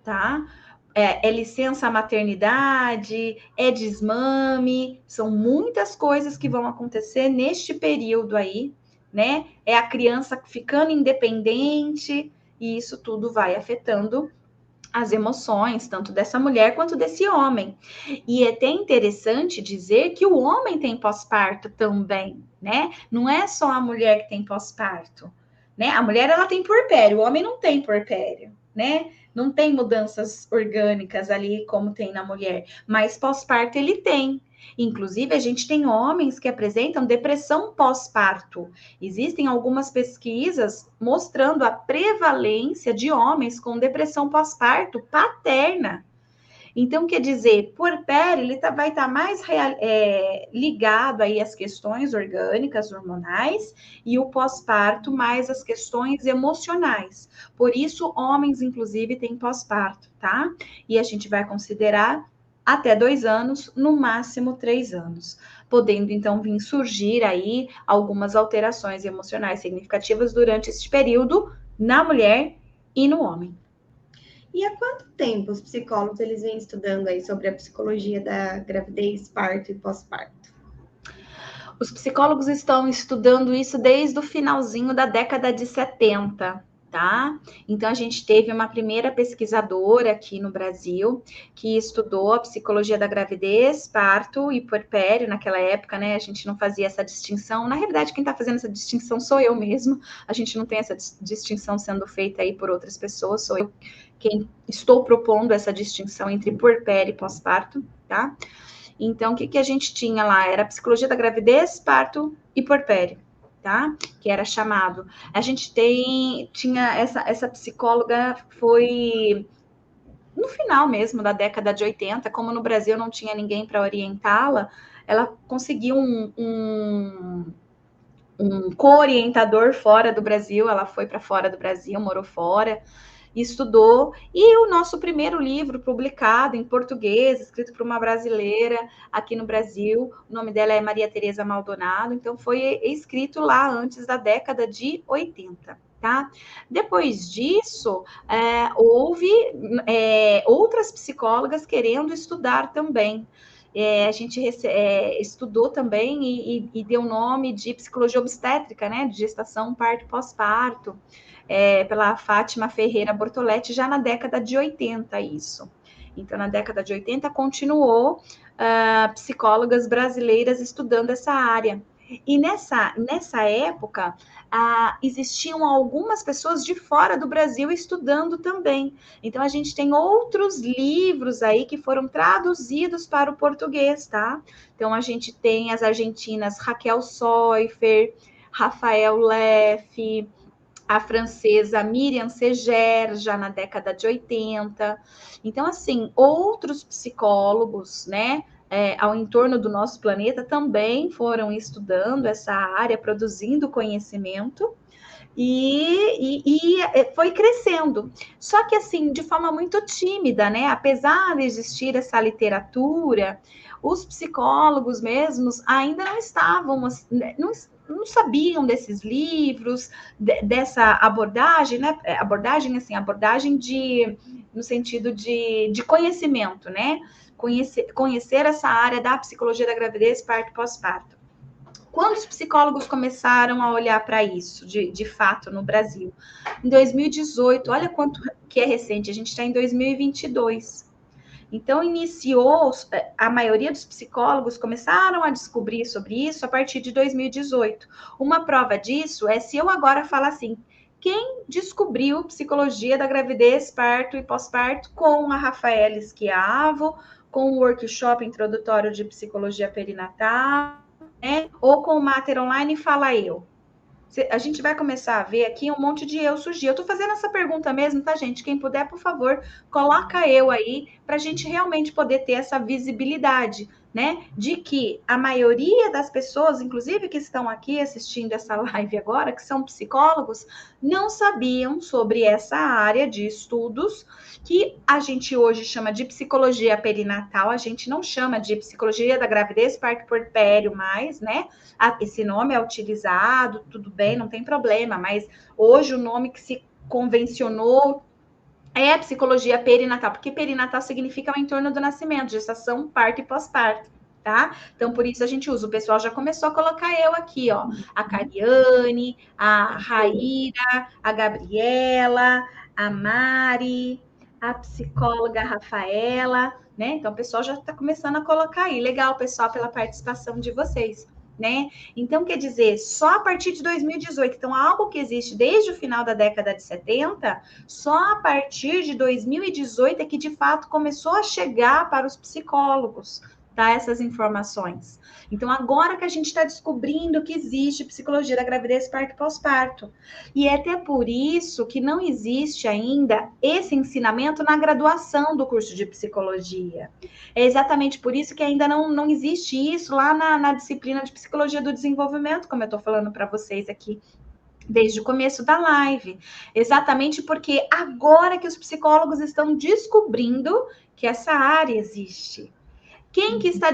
tá? É licença maternidade, é desmame, são muitas coisas que vão acontecer neste período aí, né? É a criança ficando independente, e isso tudo vai afetando as emoções, tanto dessa mulher quanto desse homem. E é até interessante dizer que o homem tem pós-parto também, né? Não é só a mulher que tem pós-parto, né? A mulher, ela tem puerpério, o homem não tem puerpério, né? Não tem mudanças orgânicas ali como tem na mulher, mas pós-parto ele tem. Inclusive, a gente tem homens que apresentam depressão pós-parto. Existem algumas pesquisas mostrando a prevalência de homens com depressão pós-parto paterna. Então, quer dizer, puerpério, ele vai estar mais ligado aí às questões orgânicas, hormonais, e o pós-parto mais às questões emocionais. Por isso, homens, inclusive, têm pós-parto, tá? E a gente vai considerar até 2 anos, no máximo 3 anos, podendo então vir surgir aí algumas alterações emocionais significativas durante esse período na mulher e no homem. E há quanto tempo os psicólogos eles vêm estudando aí sobre a psicologia da gravidez, parto e pós-parto? Os psicólogos estão estudando isso desde o finalzinho da década de 70, tá? Então, a gente teve uma primeira pesquisadora aqui no Brasil que estudou a psicologia da gravidez, parto e puerpério naquela época, né? A gente não fazia essa distinção. Na realidade, quem está fazendo essa distinção sou eu mesmo. A gente não tem essa distinção sendo feita aí por outras pessoas, sou eu quem estou propondo essa distinção entre puerpério e pós-parto, tá? Então, o que a gente tinha lá? Era a psicologia da gravidez, parto e puerpério, tá? Que era chamado. A gente tinha essa psicóloga, foi no final mesmo da década de 80, como no Brasil não tinha ninguém para orientá-la, ela conseguiu um co-orientador fora do Brasil, ela foi para fora do Brasil, morou fora, estudou, e o nosso primeiro livro publicado em português, escrito por uma brasileira aqui no Brasil, o nome dela é Maria Tereza Maldonado, então foi escrito lá antes da década de 80. Tá? Depois disso, houve outras psicólogas querendo estudar também. A gente estudou também e deu nome de psicologia obstétrica, né? De gestação, parto, pós-parto, pela Fátima Ferreira Bortoletti, já na década de 80, isso. Então, na década de 80, continuou psicólogas brasileiras estudando essa área. E nessa época, existiam algumas pessoas de fora do Brasil estudando também. Então, a gente tem outros livros aí que foram traduzidos para o português, tá? Então, a gente tem as argentinas Raquel Soifer, Rafael Leff, a francesa Miriam Seger, já na década de 80. Então, assim, outros psicólogos, né, ao entorno do nosso planeta também foram estudando essa área, produzindo conhecimento, e foi crescendo. Só que, assim, de forma muito tímida, né? Apesar de existir essa literatura, os psicólogos mesmos ainda não estavam, não sabiam desses livros, dessa abordagem, né? Abordagem, assim, abordagem no sentido de conhecimento, né? Conhecer essa área da psicologia da gravidez, parto e pós-parto. Quando os psicólogos começaram a olhar para isso, de fato, no Brasil? Em 2018, olha quanto que é recente, a gente está em 2022. Então, a maioria dos psicólogos começaram a descobrir sobre isso a partir de 2018. Uma prova disso é se eu agora falar assim, quem descobriu psicologia da gravidez, parto e pós-parto com a Rafaela Schiavo, com o workshop introdutório de psicologia perinatal, né? Ou com o Mater Online, fala eu. A gente vai começar a ver aqui um monte de eu surgir. Eu tô fazendo essa pergunta mesmo, tá, gente? Quem puder, por favor, coloca eu aí para a gente realmente poder ter essa visibilidade, né? De que a maioria das pessoas, inclusive que estão aqui assistindo essa live agora, que são psicólogos, não sabiam sobre essa área de estudos que a gente hoje chama de psicologia perinatal, a gente não chama de psicologia da gravidez, parto puerpério mais, né? Esse nome é utilizado, tudo bem, não tem problema, mas hoje o nome que se convencionou é psicologia perinatal, porque perinatal significa o entorno do nascimento, gestação, parto e pós-parto, tá? Então, por isso a gente usa. O pessoal já começou a colocar eu aqui, ó. A Cariane, a Raíra, a Gabriela, a Mari, a psicóloga Rafaela, né? Então, o pessoal já está começando a colocar aí. Legal, pessoal, pela participação de vocês. Né? Então, quer dizer, só a partir de 2018, então algo que existe desde o final da década de 70, só a partir de 2018 é que de fato começou a chegar para os psicólogos, tá? Essas informações. Então, agora que a gente está descobrindo que existe psicologia da gravidez, parto e pós-parto. E é até por isso que não existe ainda esse ensinamento na graduação do curso de psicologia. É exatamente por isso que ainda não existe isso lá na disciplina de psicologia do desenvolvimento, como eu estou falando para vocês aqui desde o começo da live. Exatamente porque agora que os psicólogos estão descobrindo que essa área existe. Quem que está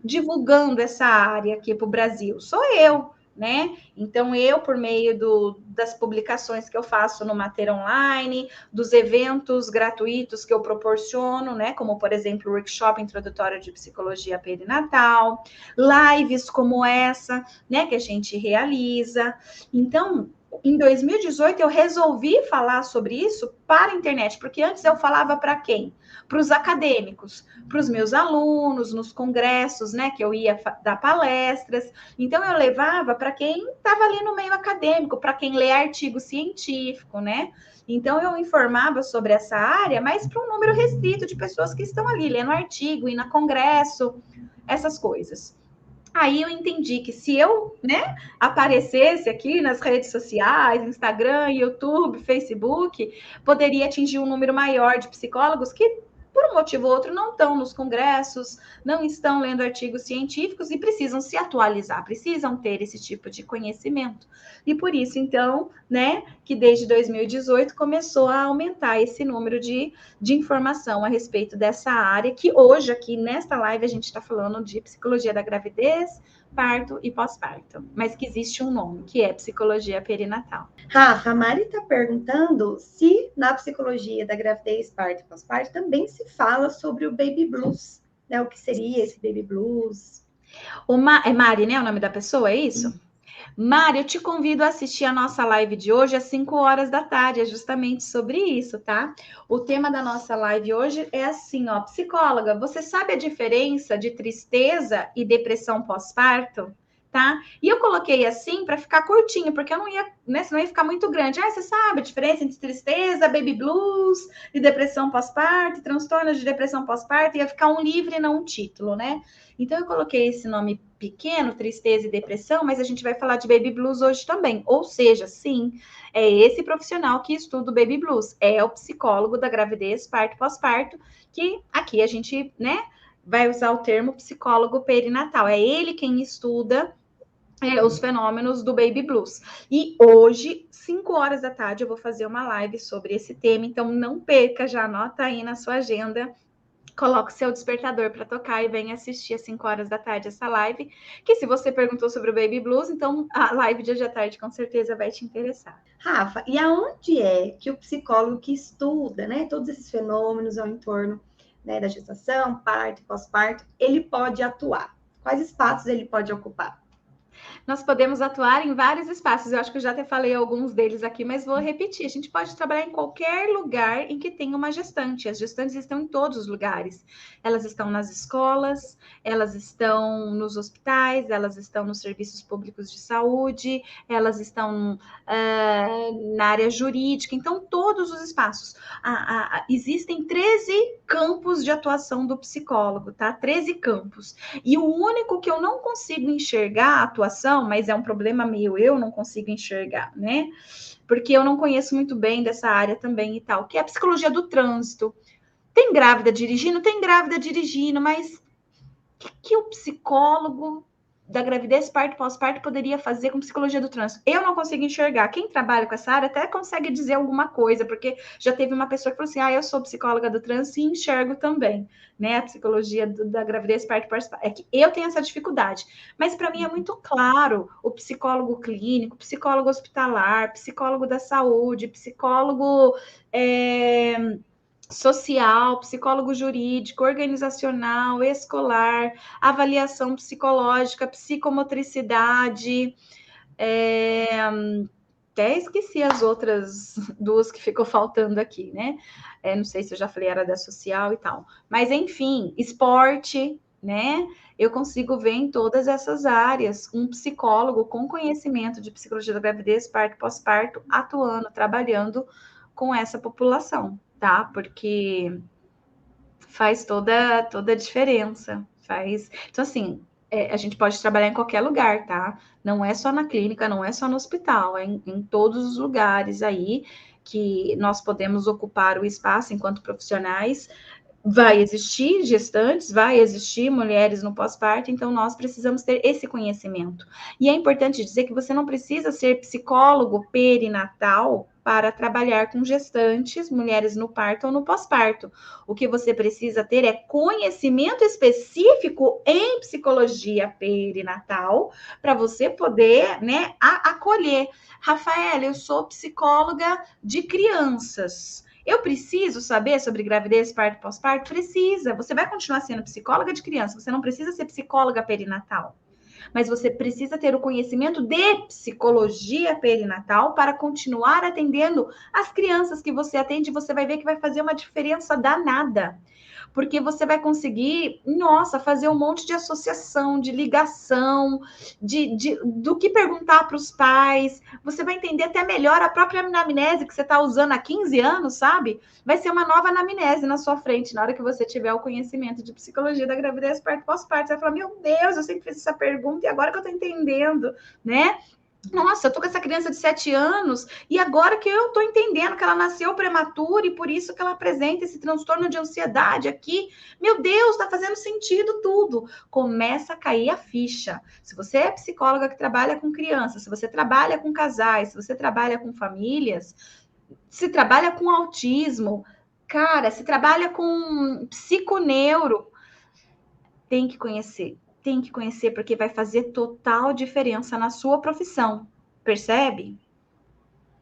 divulgando essa área aqui para o Brasil? Sou eu, né? Então, eu, por meio das publicações que eu faço no Mater Online, dos eventos gratuitos que eu proporciono, né? Como, por exemplo, o workshop introdutório de psicologia perinatal, lives como essa, né? Que a gente realiza. Então, em 2018, eu resolvi falar sobre isso para a internet, porque antes eu falava para quem? Para os acadêmicos, para os meus alunos, nos congressos, né, que eu ia dar palestras. Então, eu levava para quem estava ali no meio acadêmico, para quem lê artigo científico, né? Então, eu informava sobre essa área, mas para um número restrito de pessoas que estão ali lendo artigo, indo a congresso, essas coisas. Aí eu entendi que se eu, né, aparecesse aqui nas redes sociais, Instagram, YouTube, Facebook, poderia atingir um número maior de psicólogos que, por um motivo ou outro, não estão nos congressos, não estão lendo artigos científicos e precisam se atualizar, precisam ter esse tipo de conhecimento. E por isso, então, né, que desde 2018 começou a aumentar esse número de informação a respeito dessa área, que hoje, aqui nesta live, a gente está falando de psicologia da gravidez, parto e pós-parto, mas que existe um nome, que é psicologia perinatal. Rafa, a Mari está perguntando se na psicologia da gravidez, parto e pós-parto também se fala sobre o baby blues, né? O que seria esse baby blues? É Mari, né? O nome da pessoa, é isso? Mari, eu te convido a assistir a nossa live de hoje às 5 horas da tarde, é justamente sobre isso, tá? O tema da nossa live hoje é assim, ó, psicóloga, você sabe a diferença de tristeza e depressão pós-parto? Tá? E eu coloquei assim para ficar curtinho, porque eu não ia, né? Senão ia ficar muito grande. Ah, você sabe a diferença entre tristeza, baby blues e depressão pós-parto, transtornos de depressão pós-parto, ia ficar um livro e não um título, né? Então eu coloquei esse nome pequeno, tristeza e depressão, mas a gente vai falar de baby blues hoje também. Ou seja, sim, é esse profissional que estuda o baby blues, é o psicólogo da gravidez, parto e pós-parto, que aqui a gente, né, vai usar o termo psicólogo perinatal. É ele quem estuda os fenômenos do baby blues. E hoje, 5 horas da tarde, eu vou fazer uma live sobre esse tema, então não perca, já anota aí na sua agenda, coloque seu despertador para tocar e venha assistir às 5 horas da tarde essa live, que se você perguntou sobre o baby blues, então a live de hoje à tarde com certeza vai te interessar. Rafa, e aonde é que o psicólogo que estuda, né, todos esses fenômenos ao entorno, né, da gestação, parto, pós-parto, ele pode atuar? Quais espaços ele pode ocupar? Nós podemos atuar em vários espaços. Eu acho que eu já até falei alguns deles aqui, mas vou repetir. A gente pode trabalhar em qualquer lugar em que tenha uma gestante. As gestantes estão em todos os lugares. Elas estão nas escolas, elas estão nos hospitais, elas estão nos serviços públicos de saúde, elas estão na área jurídica. Então, todos os espaços. Existem 13 campos de atuação do psicólogo, tá? 13 campos. E o único que eu não consigo enxergar a atuação, mas é um problema meu, eu não consigo enxergar, né? Porque eu não conheço muito bem dessa área também e tal, que é a psicologia do trânsito. Tem grávida dirigindo? Tem grávida dirigindo, mas o que o psicólogo da gravidez, parto, pós-parto poderia fazer com psicologia do trânsito? Eu não consigo enxergar. Quem trabalha com essa área até consegue dizer alguma coisa, porque já teve uma pessoa que falou assim, eu sou psicóloga do trânsito e enxergo também, né, a psicologia da gravidez, parto, pós-parto. É que eu tenho essa dificuldade, mas para mim é muito claro o psicólogo clínico, psicólogo hospitalar, psicólogo da saúde, psicólogo social, psicólogo jurídico, organizacional, escolar, avaliação psicológica, psicomotricidade, até esqueci as outras duas que ficou faltando aqui, né? Não sei se eu já falei, era da social e tal. Mas, enfim, esporte, né? Eu consigo ver em todas essas áreas um psicólogo com conhecimento de psicologia da gravidez, parto, pós-parto, atuando, trabalhando com essa população, tá? Porque faz toda a diferença. Então, assim, a gente pode trabalhar em qualquer lugar, tá? Não é só na clínica, não é só no hospital, é em todos os lugares aí que nós podemos ocupar o espaço enquanto profissionais. Vai existir gestantes, vai existir mulheres no pós-parto, então nós precisamos ter esse conhecimento. E é importante dizer que você não precisa ser psicólogo perinatal para trabalhar com gestantes, mulheres no parto ou no pós-parto. O que você precisa ter é conhecimento específico em psicologia perinatal para você poder, né, acolher. Rafaela, eu sou psicóloga de crianças. Eu preciso saber sobre gravidez, parto, pós-parto? Precisa. Você vai continuar sendo psicóloga de criança, você não precisa ser psicóloga perinatal. Mas você precisa ter o conhecimento de psicologia perinatal para continuar atendendo as crianças que você atende. Você vai ver que vai fazer uma diferença danada. Porque você vai conseguir, fazer um monte de associação, de ligação, do que perguntar para os pais. Você vai entender até melhor a própria anamnese que você está usando há 15 anos, sabe? Vai ser uma nova anamnese na sua frente, na hora que você tiver o conhecimento de psicologia da gravidez, parto, pós-parto. Você vai falar, meu Deus, eu sempre fiz essa pergunta e agora que eu estou entendendo, né? Nossa, eu tô com essa criança de 7 anos e agora que eu tô entendendo que ela nasceu prematura e por isso que ela apresenta esse transtorno de ansiedade aqui. Meu Deus, tá fazendo sentido tudo. Começa a cair a ficha. Se você é psicóloga que trabalha com crianças, se você trabalha com casais, se você trabalha com famílias, se trabalha com autismo, cara, se trabalha com psiconeuro, tem que conhecer porque vai fazer total diferença na sua profissão, percebe?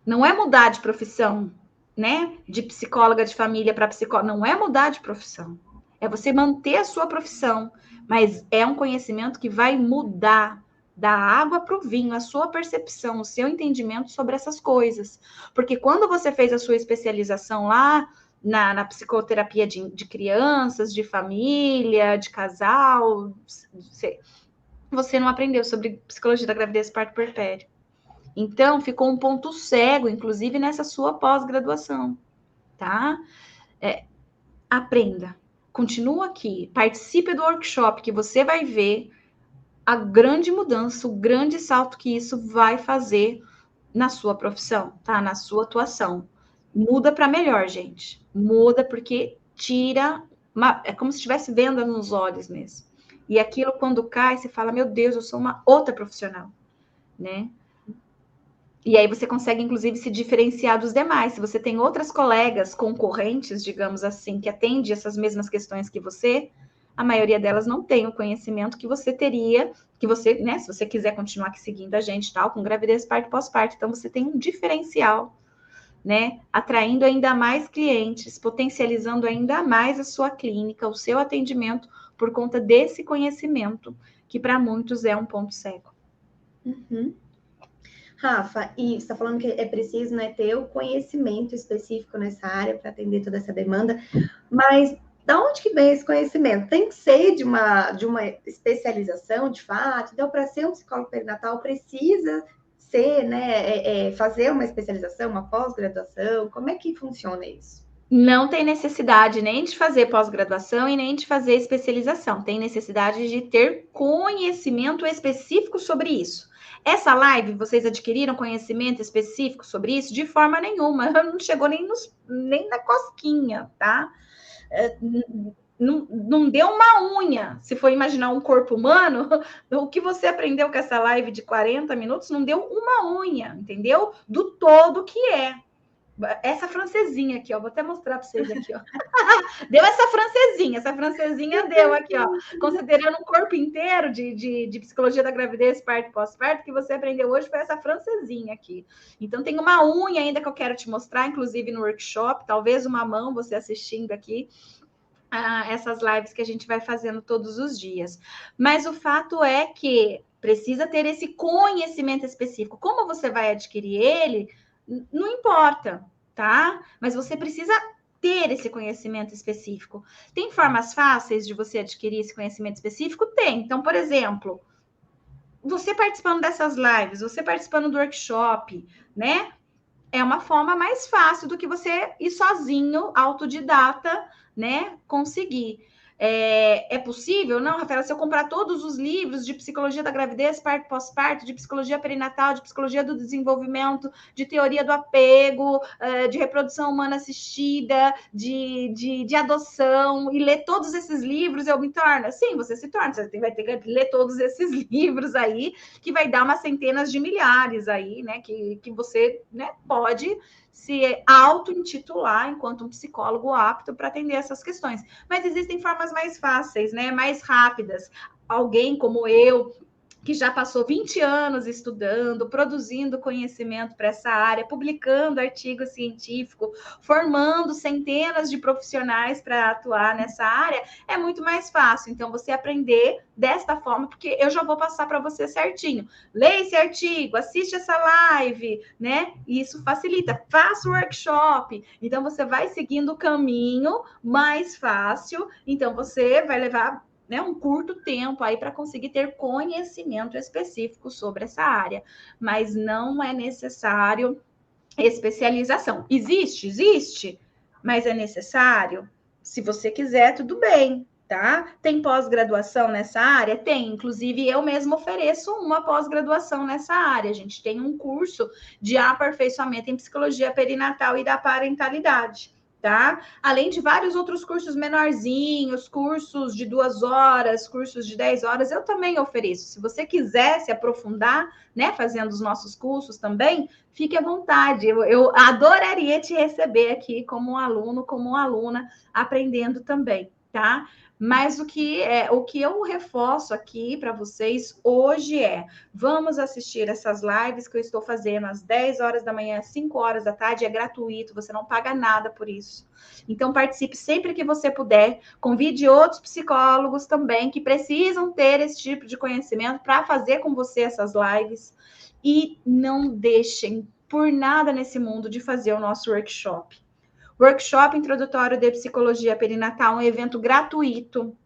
Não é mudar de profissão, né? De psicóloga de família para psicóloga, não é mudar de profissão. É você manter a sua profissão, mas é um conhecimento que vai mudar da água para o vinho, a sua percepção, o seu entendimento sobre essas coisas. Porque quando você fez a sua especialização lá, na psicoterapia de crianças, de família, de casal, você não aprendeu sobre psicologia da gravidez, parto, puerpério. Então, ficou um ponto cego, inclusive nessa sua pós-graduação, tá? Aprenda, continua aqui, participe do workshop que você vai ver a grande mudança, o grande salto que isso vai fazer na sua profissão, tá? Na sua atuação. Muda para melhor, gente. Muda porque tira... é como se estivesse venda nos olhos mesmo. E aquilo, quando cai, você fala, meu Deus, eu sou uma outra profissional, né? E aí você consegue, inclusive, se diferenciar dos demais. Se você tem outras colegas concorrentes, digamos assim, que atendem essas mesmas questões que você, a maioria delas não tem o conhecimento que você teria, que você, né, se você quiser continuar aqui seguindo a gente, tal, com gravidez, parto, pós-parto. Então, você tem um diferencial, né? Atraindo ainda mais clientes, potencializando ainda mais a sua clínica, o seu atendimento, por conta desse conhecimento, que para muitos é um ponto cego. Uhum. Rafa, e você está falando que é preciso, né, ter o conhecimento específico nessa área para atender toda essa demanda, mas da onde que vem esse conhecimento? Tem que ser de uma especialização, de fato? Então, para ser um psicólogo perinatal, precisa ser, né, fazer uma especialização, uma pós-graduação? Como é que funciona isso? Não tem necessidade nem de fazer pós-graduação e nem de fazer especialização. Tem necessidade de ter conhecimento específico sobre isso. Essa live, vocês adquiriram conhecimento específico sobre isso? De forma nenhuma. Não chegou nem na cosquinha, tá? Não deu uma unha. Se for imaginar um corpo humano, o que você aprendeu com essa live de 40 minutos não deu uma unha, entendeu? Do todo que é. Essa francesinha aqui, ó, vou até mostrar para vocês aqui, ó. Deu essa francesinha deu aqui, ó. Considerando um corpo inteiro de psicologia da gravidez, parto e pós-parto, que você aprendeu hoje foi essa francesinha aqui. Então tem uma unha ainda que eu quero te mostrar, inclusive no workshop, talvez uma mão você assistindo aqui. Essas lives que a gente vai fazendo todos os dias. Mas o fato é que precisa ter esse conhecimento específico. Como você vai adquirir ele, não importa, tá? Mas você precisa ter esse conhecimento específico. Tem formas fáceis de você adquirir esse conhecimento específico? Tem. Então, por exemplo, você participando dessas lives, você participando do workshop, né? É uma forma mais fácil do que você ir sozinho, autodidata, né? Conseguir. É possível? Não, Rafaela, se eu comprar todos os livros de psicologia da gravidez, parto, pós-parto, de psicologia perinatal, de psicologia do desenvolvimento, de teoria do apego, de reprodução humana assistida, de adoção, e ler todos esses livros, eu me torno? Sim, você se torna. Você vai ter que ler todos esses livros aí, que vai dar umas centenas de milhares aí, né? Que você, né, pode se auto-intitular enquanto um psicólogo apto para atender essas questões. Mas existem formas mais fáceis, né? Mais rápidas. Alguém como eu, que já passou 20 anos estudando, produzindo conhecimento para essa área, publicando artigo científico, formando centenas de profissionais para atuar nessa área, é muito mais fácil. Então, você aprender desta forma, porque eu já vou passar para você certinho. Leia esse artigo, assiste essa live, né? E isso facilita. Faça o workshop. Então, você vai seguindo o caminho mais fácil. Então, você vai levar, né, um curto tempo aí para conseguir ter conhecimento específico sobre essa área, mas não é necessário especialização. Existe, mas é necessário? Se você quiser, tudo bem, tá? Tem pós-graduação nessa área? Tem, inclusive eu mesmo ofereço uma pós-graduação nessa área. A gente tem um curso de aperfeiçoamento em psicologia perinatal e da parentalidade. Tá? Além de vários outros cursos menorzinhos, cursos de 2 horas, cursos de 10 horas, eu também ofereço. Se você quiser se aprofundar, né, fazendo os nossos cursos também, fique à vontade. Eu adoraria te receber aqui como um aluno, como uma aluna, aprendendo também, tá? Mas o que eu reforço aqui para vocês hoje vamos assistir essas lives que eu estou fazendo às 10 horas da manhã, às 5 horas da tarde, é gratuito, você não paga nada por isso. Então, participe sempre que você puder, convide outros psicólogos também que precisam ter esse tipo de conhecimento para fazer com você essas lives e não deixem por nada nesse mundo de fazer o nosso workshop. Workshop Introdutório de Psicologia Perinatal, um evento gratuito.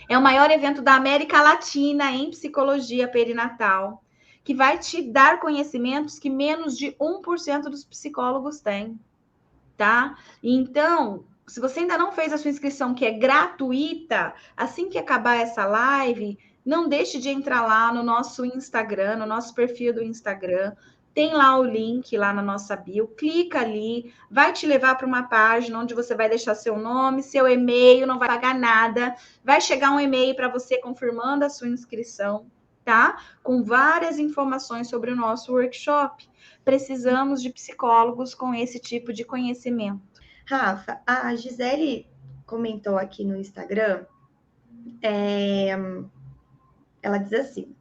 É o maior evento da América Latina em psicologia perinatal, que vai te dar conhecimentos que menos de 1% dos psicólogos têm, tá? Então, se você ainda não fez a sua inscrição, que é gratuita, assim que acabar essa live, não deixe de entrar lá no nosso Instagram, no nosso perfil do Instagram. Tem lá o link lá na nossa bio, clica ali, vai te levar para uma página onde você vai deixar seu nome, seu e-mail, não vai pagar nada. Vai chegar um e-mail para você confirmando a sua inscrição, tá? Com várias informações sobre o nosso workshop. Precisamos de psicólogos com esse tipo de conhecimento. Rafa, a Gisele comentou aqui no Instagram, ela diz assim: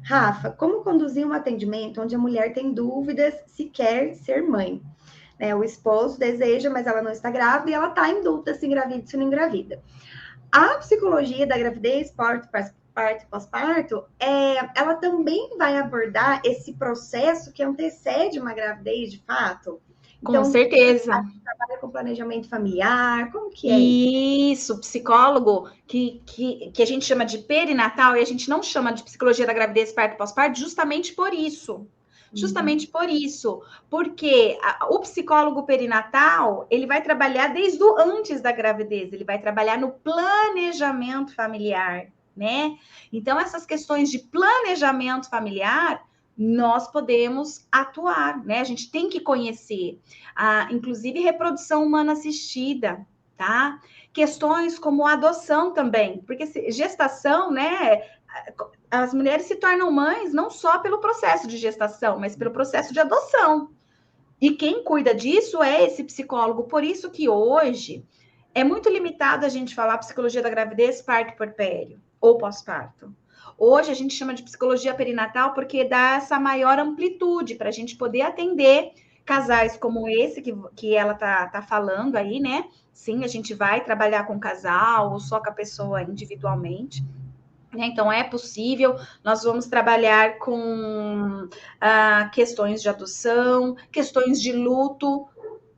Rafa, como conduzir um atendimento onde a mulher tem dúvidas se quer ser mãe? O esposo deseja, mas ela não está grávida e ela está em dúvida se engravida ou se não engravida. A psicologia da gravidez, parto, parto e pós-parto, ela também vai abordar esse processo que antecede uma gravidez, de fato? Com Então, certeza. trabalha com planejamento familiar, como que é isso? Isso, psicólogo que a gente chama de perinatal e a gente não chama de psicologia da gravidez, parto e pós-parto, justamente por isso. Justamente por isso, porque o psicólogo perinatal, ele vai trabalhar desde o antes da gravidez, ele vai trabalhar no planejamento familiar, né? Então, essas questões de planejamento familiar, nós podemos atuar, né? A gente tem que conhecer, inclusive reprodução humana assistida, tá? Questões como adoção também, porque gestação, né? As mulheres se tornam mães não só pelo processo de gestação, mas pelo processo de adoção. E quem cuida disso é esse psicólogo. Por isso que hoje é muito limitado a gente falar psicologia da gravidez, parto, puerpério ou pós-parto. Hoje a gente chama de psicologia perinatal porque dá essa maior amplitude para a gente poder atender casais como esse que ela tá falando aí, né? Sim, a gente vai trabalhar com casal ou só com a pessoa individualmente. Então, é possível, nós vamos trabalhar com questões de adoção, questões de luto.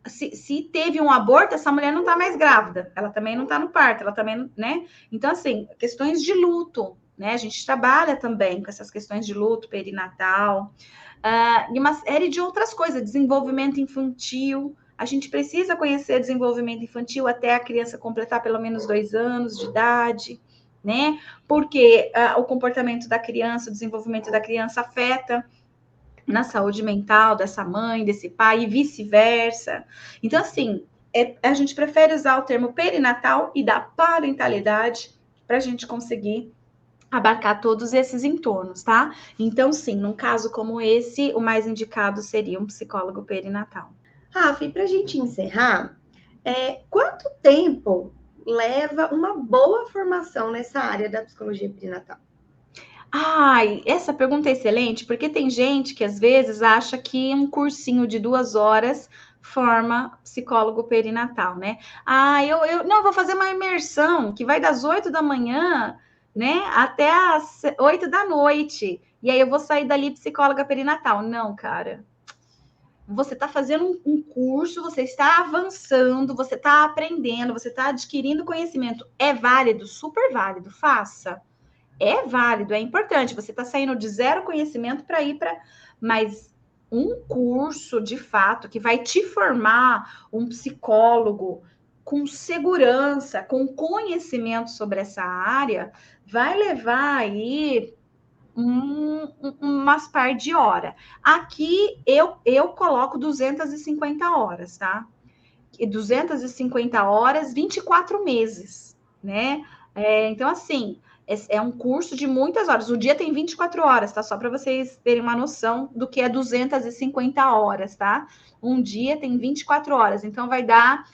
Se teve um aborto, essa mulher não está mais grávida, ela também não está no parto, ela também, né? Então, assim, questões de luto, né? A gente trabalha também com essas questões de luto perinatal, e uma série de outras coisas, desenvolvimento infantil. A gente precisa conhecer desenvolvimento infantil até a criança completar pelo menos 2 anos de idade, né? Porque o comportamento da criança, o desenvolvimento da criança afeta na saúde mental dessa mãe, desse pai e vice-versa. Então, assim, a gente prefere usar o termo perinatal e da parentalidade para a gente conseguir abarcar todos esses entornos, tá? Então, sim, num caso como esse, o mais indicado seria um psicólogo perinatal. Rafa, e para a gente encerrar, quanto tempo leva uma boa formação nessa área da psicologia perinatal? Ai, essa pergunta é excelente, porque tem gente que às vezes acha que um cursinho de 2 horas forma psicólogo perinatal, né? Eu não vou fazer uma imersão que vai das 8 da manhã, né, até as 8 da noite. E aí eu vou sair dali psicóloga perinatal. Não, cara. Você está fazendo um curso, você está avançando, você está aprendendo, você está adquirindo conhecimento. É válido, super válido, faça. É válido, é importante. Você está saindo de zero conhecimento para ir para. Mas um curso, de fato, que vai te formar um psicólogo com segurança, com conhecimento sobre essa área, vai levar aí umas par de hora. Aqui eu coloco 250 horas, tá? E 250 horas, 24 meses, né? Então, assim, é um curso de muitas horas. O dia tem 24 horas, tá? Só para vocês terem uma noção do que é 250 horas, tá? Um dia tem 24 horas. Então, vai dar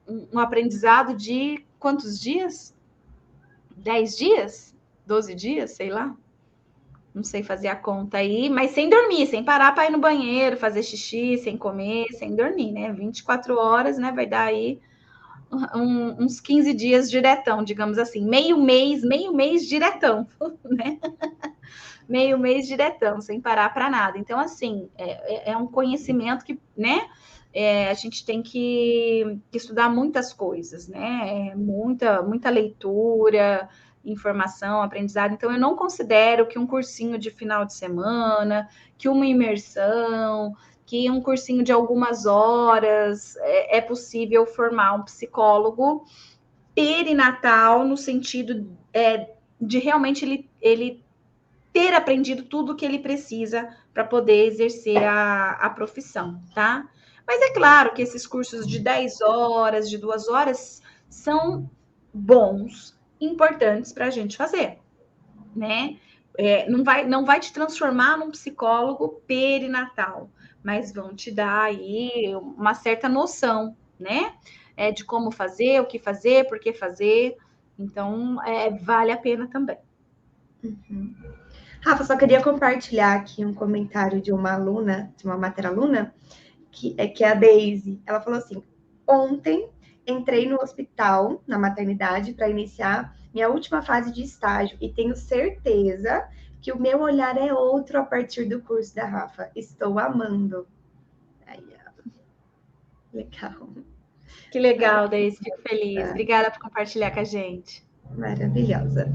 um aprendizado de quantos dias? 10 dias? 12 dias? Sei lá. Não sei fazer a conta aí, mas sem dormir, sem parar para ir no banheiro, fazer xixi, sem comer, sem dormir, né? 24 horas, né? Vai dar aí uns 15 dias diretão, digamos assim, meio mês diretão, né? Meio mês diretão, sem parar para nada. Então, assim, é um conhecimento que, né? A gente tem que estudar muitas coisas, né? Muita leitura, informação, aprendizado. Então, eu não considero que um cursinho de final de semana, que uma imersão, que um cursinho de algumas horas é possível formar um psicólogo perinatal no sentido de realmente ele ter aprendido tudo o que ele precisa para poder exercer a profissão, tá? Mas é claro que esses cursos de 10 horas, de 2 horas, são bons, importantes para a gente fazer, né? Não vai te transformar num psicólogo perinatal, mas vão te dar aí uma certa noção, né? De como fazer, o que fazer, por que fazer. Então, vale a pena também. Uhum. Rafa, só queria compartilhar aqui um comentário de uma aluna, de uma matéria aluna, que é a Daisy. Ela falou assim: ontem entrei no hospital, na maternidade, para iniciar minha última fase de estágio e tenho certeza que o meu olhar é outro a partir do curso da Rafa. Estou amando. Aí, ó. Legal. Que legal, Deise, fico feliz. Obrigada por compartilhar com a gente. Maravilhosa.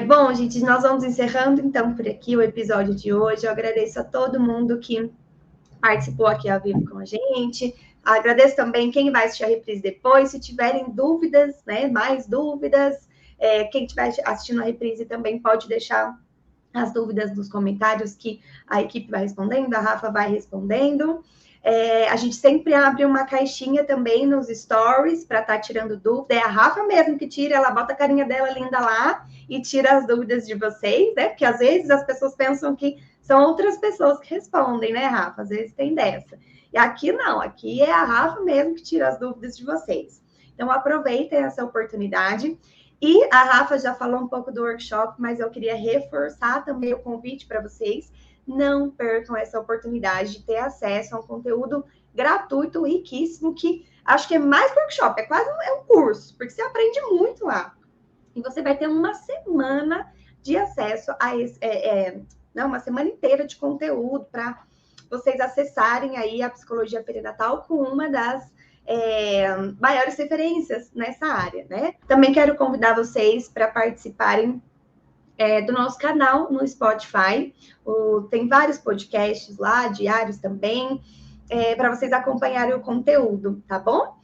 Bom, gente, nós vamos encerrando então por aqui o episódio de hoje. Eu agradeço a todo mundo que participou aqui ao vivo com a gente. Agradeço também quem vai assistir a reprise depois. Se tiverem dúvidas, né, mais dúvidas, quem estiver assistindo a reprise também pode deixar as dúvidas nos comentários que a equipe vai respondendo, a Rafa vai respondendo. A gente sempre abre uma caixinha também nos stories para estar tirando dúvida. É a Rafa mesmo que tira, ela bota a carinha dela linda lá e tira as dúvidas de vocês, né? Porque às vezes as pessoas pensam que são outras pessoas que respondem, né, Rafa? Às vezes tem dessa. E aqui não, aqui é a Rafa mesmo que tira as dúvidas de vocês. Então aproveitem essa oportunidade. E a Rafa já falou um pouco do workshop, mas eu queria reforçar também o convite para vocês. Não percam essa oportunidade de ter acesso a um conteúdo gratuito, riquíssimo, que acho que é mais que workshop, é quase um curso, porque você aprende muito lá. E você vai ter uma semana de acesso a esse, uma semana inteira de conteúdo para vocês acessarem aí a psicologia perinatal com uma das maiores referências nessa área, né? Também quero convidar vocês para participarem do nosso canal no Spotify. Tem vários podcasts lá, diários também, para vocês acompanharem o conteúdo, tá bom?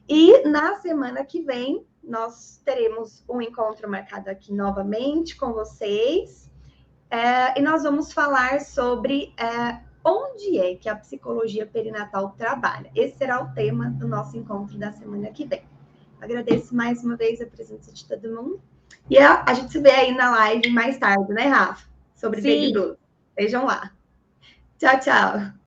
E na semana que vem, nós teremos um encontro marcado aqui novamente com vocês. E nós vamos falar sobre onde é que a psicologia perinatal trabalha. Esse será o tema do nosso encontro da semana que vem. Agradeço mais uma vez a presença de todo mundo. E a gente se vê aí na live mais tarde, né, Rafa? Sobre Baby Blues. Vejam lá. Tchau, tchau.